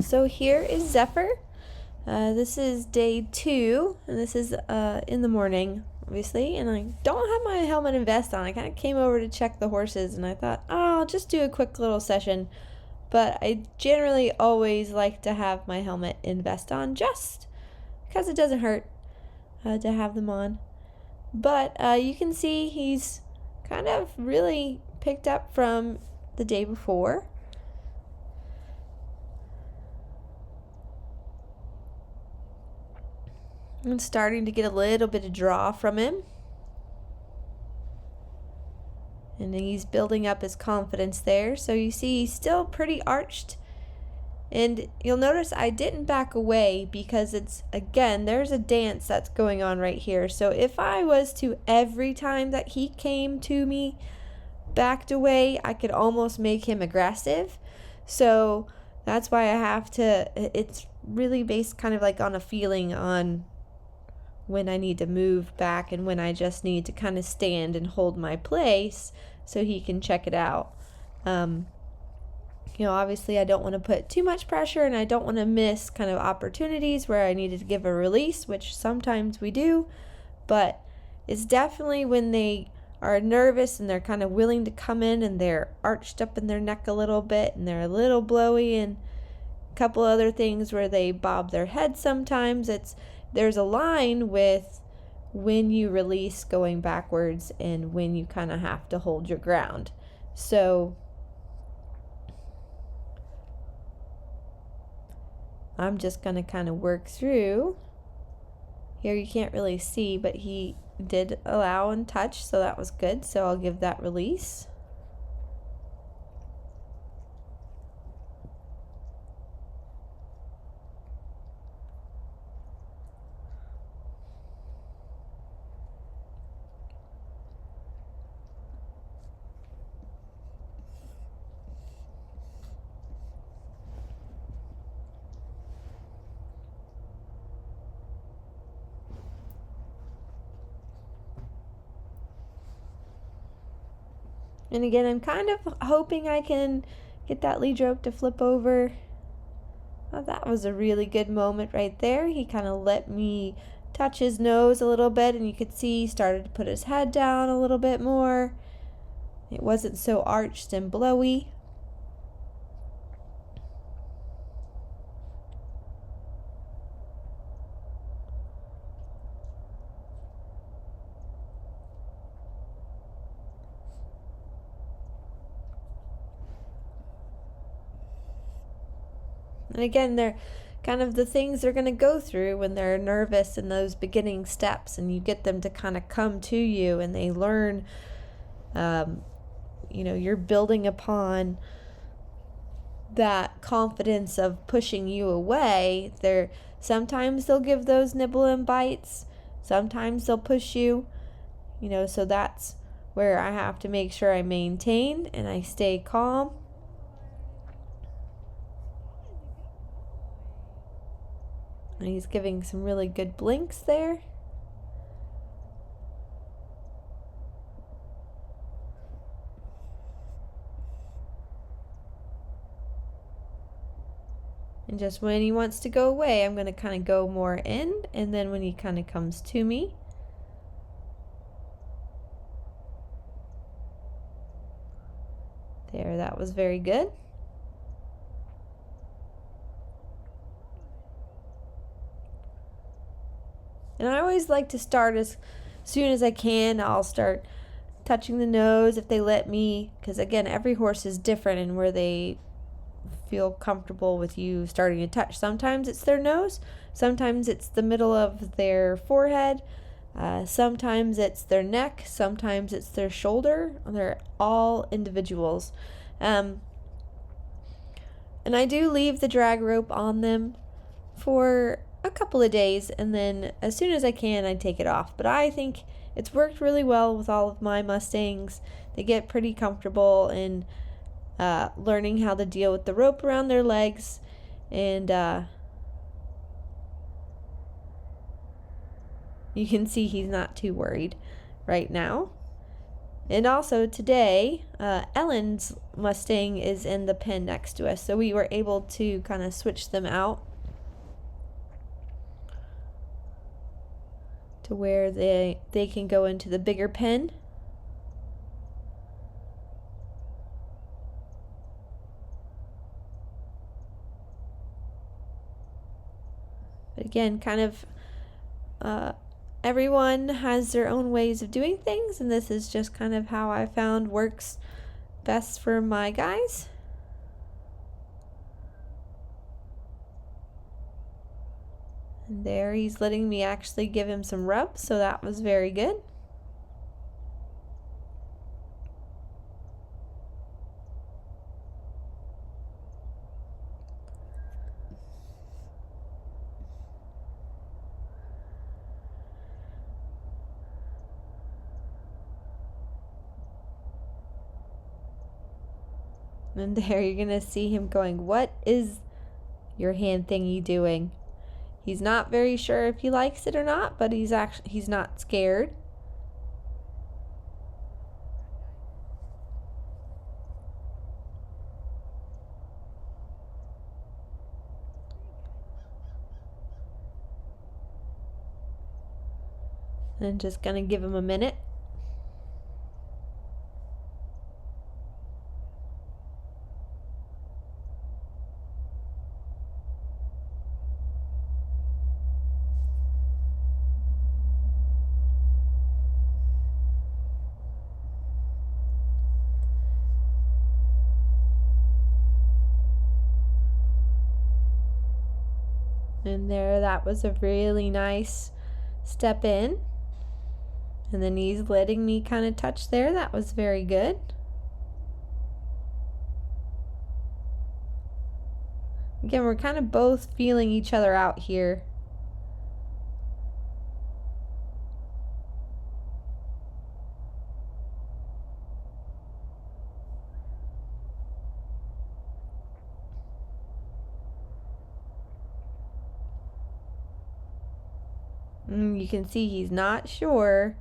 So here is Zephyr. This is day 2, and this is in the morning, obviously, and I don't have my helmet and vest on. I kind of came over to check the horses, and I thought, oh, I'll just do a quick little session, but I generally always like to have my helmet and vest on just because it doesn't hurt to have them on. But you can see he's kind of really picked up from the day before. I'm starting to get a little bit of draw from him. And he's building up his confidence there. So you see he's still pretty arched. And you'll notice I didn't back away because it's, again, there's a dance that's going on right here. So if I was to, every time that he came to me, backed away, I could almost make him aggressive. So that's why I have to, it's really based kind of like on a feeling on when I need to move back and when I just need to kind of stand and hold my place so he can check it out. Obviously I don't want to put too much pressure, and I don't want to miss kind of opportunities where I needed to give a release, which sometimes we do, but it's definitely when they are nervous and they're kind of willing to come in and they're arched up in their neck a little bit and they're a little blowy, and a couple other things where they bob their head sometimes. There's a line with when you release going backwards and when you kind of have to hold your ground. So I'm just going to kind of work through. Here you can't really see, but he did allow and touch, so that was good. So I'll give that release. And again, I'm kind of hoping I can get that lead rope to flip over. Oh, that was a really good moment right there. He kind of let me touch his nose a little bit, and you could see he started to put his head down a little bit more. It wasn't so arched and blowy. And again, they're kind of the things they're going to go through when they're nervous in those beginning steps, and you get them to kind of come to you and they learn, you're building upon that confidence of pushing you away. Sometimes they'll give those nibble and bites, sometimes they'll push you, so that's where I have to make sure I maintain and I stay calm. And he's giving some really good blinks there. And just when he wants to go away, I'm going to kind of go more in, and then when he kind of comes to me, there, that was very good. And I always like to start as soon as I can. I'll start touching the nose if they let me, because again, every horse is different and where they feel comfortable with you starting to touch. Sometimes it's their nose, sometimes it's the middle of their forehead, sometimes it's their neck, sometimes it's their shoulder. They're all individuals. And I do leave the drag rope on them for a couple of days, and then as soon as I can, I take it off. But I think it's worked really well with all of my Mustangs. They get pretty comfortable in learning how to deal with the rope around their legs, and you can see he's not too worried right now. And also today, Ellen's Mustang is in the pen next to us, so we were able to kind of switch them out to where they can go into the bigger pen. But again, kind of everyone has their own ways of doing things, and this is just kind of how I found works best for my guys. And there he's letting me actually give him some rubs, so that was very good. And there you're gonna see him going, "What is your hand thingy doing?" He's not very sure if he likes it or not, but he's not scared. And just gonna give him a minute. And there, that was a really nice step in. And then he's letting me kind of touch there. That was very good. Again, we're kind of both feeling each other out here. You can see he's not sure.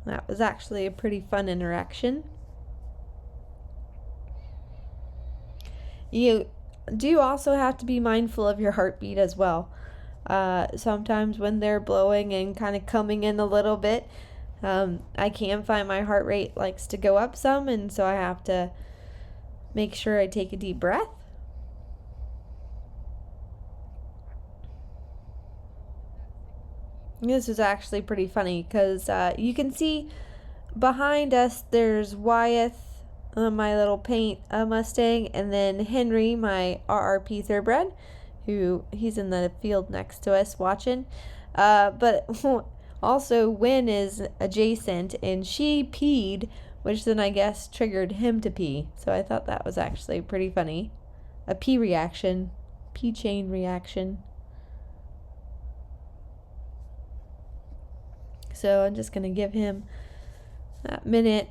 That was actually a pretty fun interaction. You do also have to be mindful of your heartbeat as well. Sometimes when they're blowing and kind of coming in a little bit, I can find my heart rate likes to go up some, and so I have to make sure I take a deep breath. This is actually pretty funny because you can see behind us there's Wyeth, my little paint Mustang, and then Henry, my RRP thoroughbred, who he's in the field next to us watching. But also Wynn is adjacent, and she peed, which then I guess triggered him to pee. So I thought that was actually pretty funny. A pee reaction, pee chain reaction. So I'm just going to give him that minute.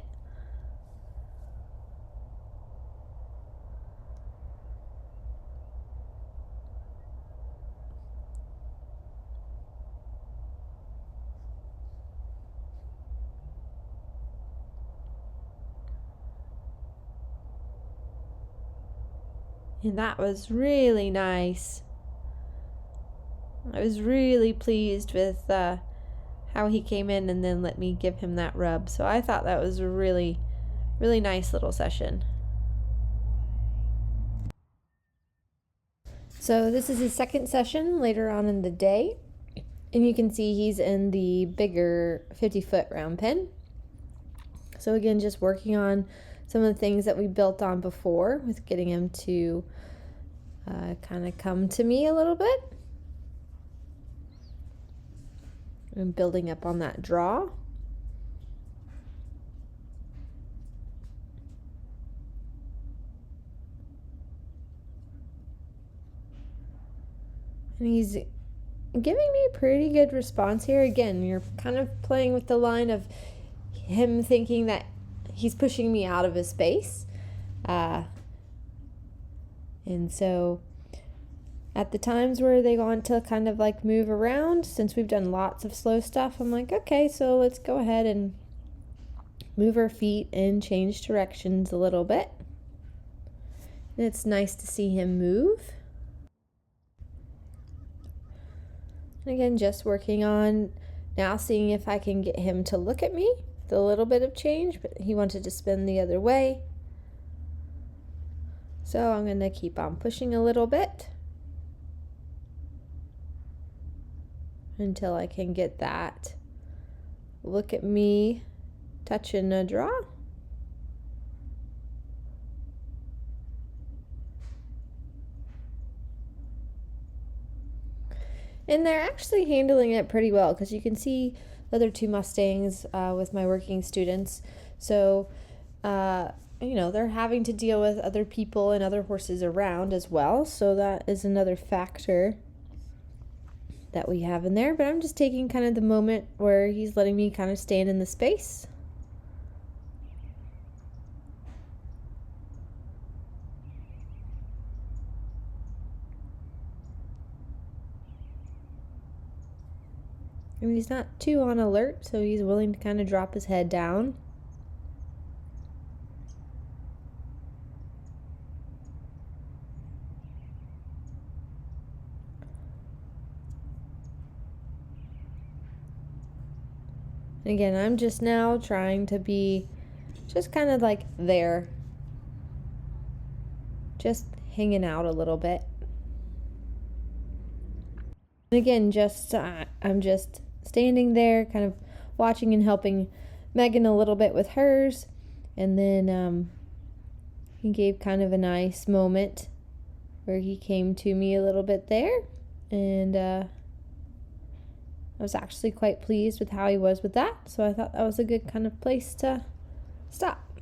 And that was really nice. I was really pleased with how he came in and then let me give him that rub. So I thought that was a really, really nice little session. So this is his second session later on in the day. And you can see he's in the bigger 50-foot round pen. So again, just working on some of the things that we built on before with getting him to kind of come to me a little bit. And building up on that draw. And he's giving me a pretty good response here. Again, you're kind of playing with the line of him thinking that he's pushing me out of his space. And so at the times where they want to kind of like move around, since we've done lots of slow stuff, I'm like, okay, so let's go ahead and move our feet and change directions a little bit. And it's nice to see him move. And again, just working on now seeing if I can get him to look at me with a little bit of change, but he wanted to spin the other way. So I'm going to keep on pushing a little bit until I can get that look at me touch and a draw. And they're actually handling it pretty well, because you can see the other two Mustangs with my working students. So, you know, they're having to deal with other people and other horses around as well. So that is another factor that we have in there. But I'm just taking kind of the moment where he's letting me kind of stand in the space. And he's not too on alert, so he's willing to kind of drop his head down. And again, I'm just now trying to be just kind of like there, just hanging out a little bit. And again, just I'm just standing there, kind of watching and helping Megan a little bit with hers. And then he gave kind of a nice moment where he came to me a little bit there. And I was actually quite pleased with how he was with that. So I thought that was a good kind of place to stop.